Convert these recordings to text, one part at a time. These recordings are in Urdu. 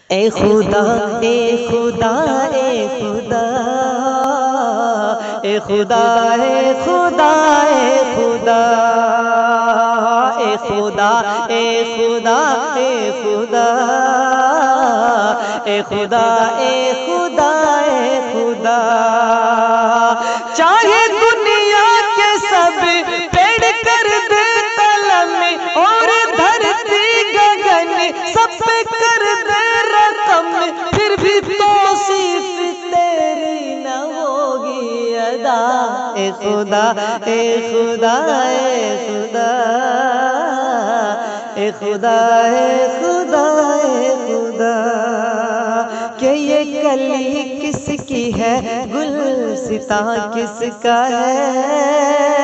اے خدا اے خدا اے خدا اے خدا اے خدا اے خدا اے خدا اے خدا اے خدا اے خدا اے خدا اے خدا چاہے دنیا کے سب پیڑ کر دے قلم اور دھرتی گگن سب پہ کر دے رقم پھر بھی توصیف تیری نہ ہوگی ادا اے خدا اے خدا اے خدا اے خدا اے خدا اے خدا کہ یہ کلی کس کی ہے گلستاں کس کا ہے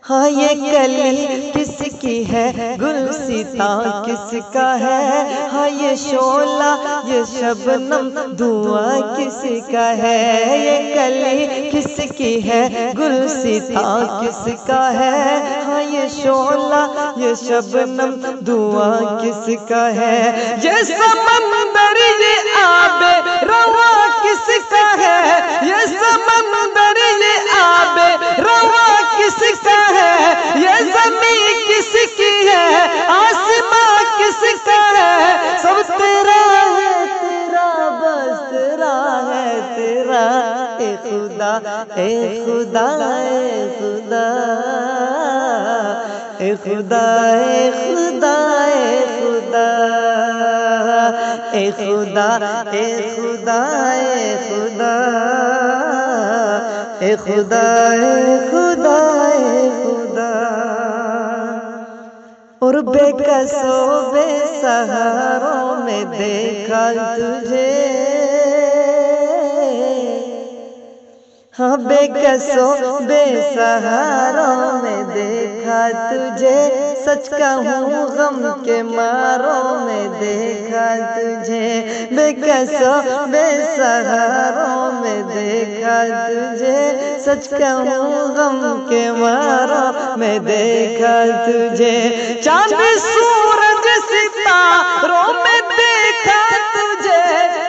ہاں یہ کلی کس کی ہے گلستاں کس کا ہے ہاں یہ شعلہ یہ شبنم دھواں کس کا ہے یہ کلی کس کی ہے گلستاں کس کا ہے ہاں یہ شعلہ یہ شبنم دھواں کس کا ہے یہ سمندر یہ آب رواں کس کا ہے یہ سمندر یہ آب رواں کس کا ہے یہ زمین کس کی ہے آسمان کس کا ہے سب تیرا ہے تیرا بس تیرا ہے تیرا اے خدا اے خدا اے خدا اے خدا اے خدا اے خدا اے خدا اے خدا اے خدا اے خدا اے خدا اے خدا اور بے کس و بے سہاروں میں دیکھا تجھے ہاں بے کس و بے سہاروں میں دیکھا تجھے سچ کہوں غم کے ماروں میں دیکھا تجھے بے کس و بے سہاروں میں دیکھا تجھے سچ کہوں غم کے ماروں میں دیکھا تجھے چاند سورج ستاروں میں دیکھا تجھے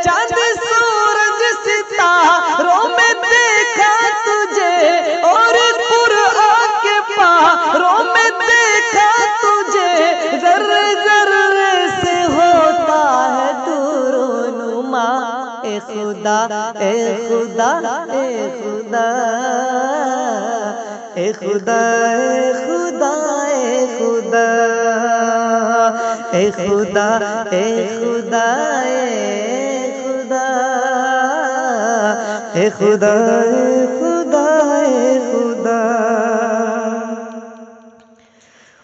چاند سورج ستاروں میں دیکھا تجھے اور قرآن کے پاروں میں دیکھا تجھے ذرے ذرے سے ہوتا ہے دور و نما اے خدا اے خدا اے خدا اے خدا اے خدا اے خدا اے خدا اے خدا اے خدا اے خدا اے خدا اے خدا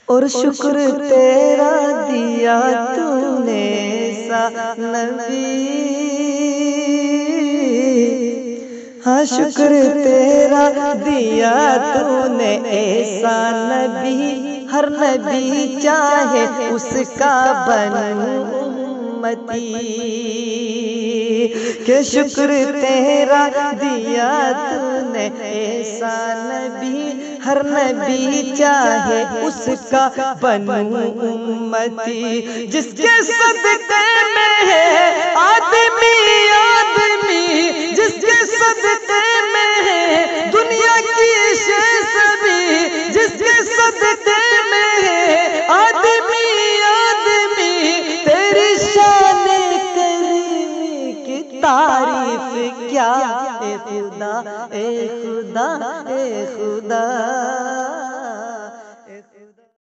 اور شکر تیرا دیا تو نے سا نبی ہاں شکر تیرا دیا تو نے ایسا نبی ہر نبی چاہے اس کا بنوں امتی کہ شکر تیرا دیا تو نے ایسا نبی ہر نبی چاہے اس کا بنوں امتی جس کے صدقے میں ہے آدمی آدمی جس کے صدقے میں ہے دنیا کی شے سبھی جس کے صدقے میں ہے آدمی آدمی تیری شان کریمی کی تعریف کیا اے خدا اے خدا اے خدا